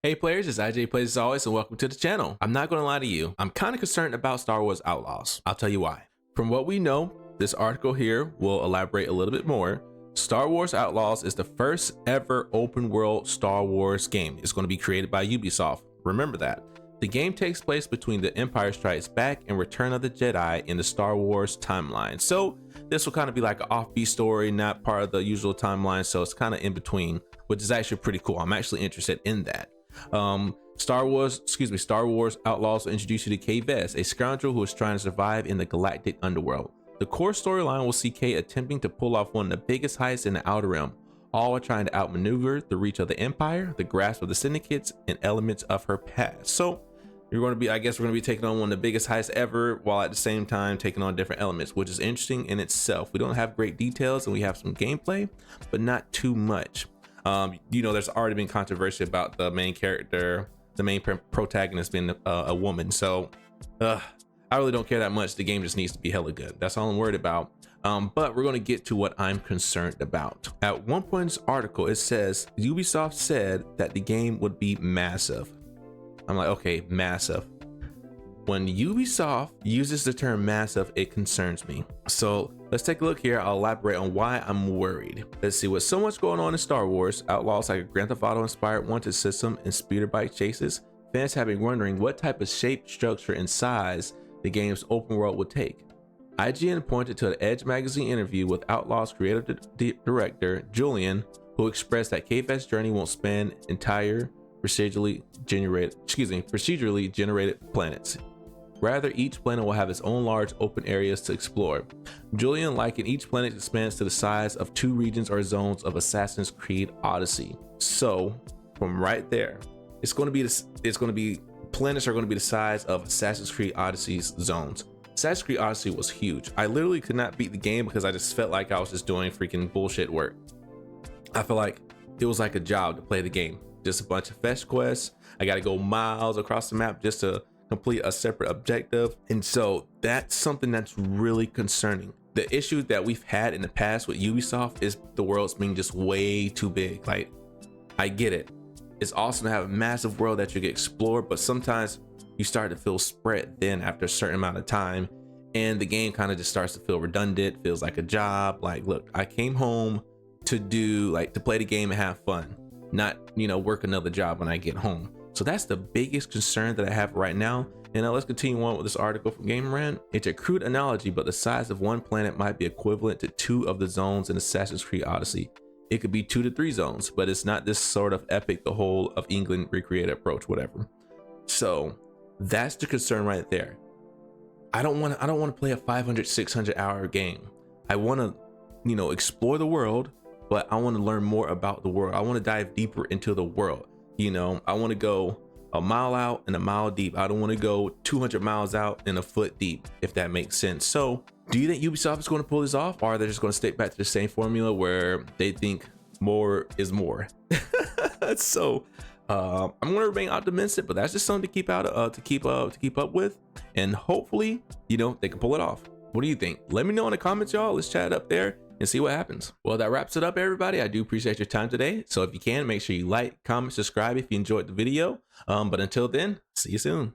Hey players, it's IJ Plays as always, and welcome to the channel. I'm not gonna lie to you, I'm kind of concerned about Star Wars Outlaws. I'll tell you why. From what we know, this article here will elaborate a little bit more. Star Wars Outlaws is the first ever open world Star Wars game. It's going to be created by Ubisoft. Remember that. The game takes place between The Empire Strikes Back and Return of the Jedi in the Star Wars timeline. So this will kind of be like an offbeat story, not part of the usual timeline, so it's kind of in between, which is actually pretty cool. I'm actually interested in that. Star Wars Outlaws will introduce you to Kay Vess, a scoundrel who is trying to survive in the galactic underworld. The core storyline will see Kay attempting to pull off one of the biggest heists in the Outer Rim, all while trying to outmaneuver the reach of the Empire, the grasp of the syndicates, and elements of her past. So we're going to be taking on one of the biggest heists ever, while at the same time taking on different elements, which is interesting in itself. We don't have great details and we have some gameplay, but not too much. There's already been controversy about the main character, the main protagonist being a woman. So I really don't care that much. The game just needs to be hella good. That's all I'm worried about. But we're going to get to what I'm concerned about. At one point in this article, it says Ubisoft said that the game would be massive. I'm like, okay, massive. When Ubisoft uses the term massive, it concerns me. So let's take a look here. I'll elaborate on why I'm worried. Let's see, with so much going on in Star Wars, Outlaws like a Grand Theft Auto inspired wanted system and speeder bike chases, fans have been wondering what type of shape, structure, and size the game's open world would take. IGN pointed to an Edge magazine interview with Outlaws creative director Julian, who expressed that Kay Vess' journey won't span entire procedurally generated planets. Rather, each planet will have its own large open areas to explore. Julian likened each planet expands to the size of 2 regions or zones of Assassin's Creed Odyssey. So, from right there, planets are going to be the size of Assassin's Creed Odyssey's zones. Assassin's Creed Odyssey was huge. I literally could not beat the game because I just felt like I was just doing freaking bullshit work. I feel like it was like a job to play the game. Just a bunch of fetch quests. I got to go miles across the map just to complete a separate objective. And so that's something that's really concerning. The issue that we've had in the past with Ubisoft is the world's being just way too big. Like, I get it. It's awesome to have a massive world that you can explore, but sometimes you start to feel spread thin after a certain amount of time, and the game kind of just starts to feel redundant, feels like a job. Like, look, I came home to play the game and have fun, not, work another job when I get home. So that's the biggest concern that I have right now. And now let's continue on with this article from GamerRant. It's a crude analogy, but the size of one planet might be equivalent to 2 of the zones in Assassin's Creed Odyssey. It could be 2 to 3 zones, but it's not this sort of epic, the whole of England recreated approach, whatever. So that's the concern right there. I don't want to play a 500, 600 hour game. I want to, explore the world, but I want to learn more about the world. I want to dive deeper into the world. I want to go a mile out and a mile deep. I don't want to go 200 miles out and a foot deep, if that makes sense. So do you think Ubisoft is going to pull this off, or are they just going to stick back to the same formula where they think more is more? So I'm going to remain optimistic, but that's just something to keep up with, and hopefully, they can pull it off. What do you think? Let me know in the comments, y'all. Let's chat up there and see what happens. Well, that wraps it up, everybody. I do appreciate your time today. So if you can, make sure you like, comment, subscribe if you enjoyed the video. But until then, see you soon.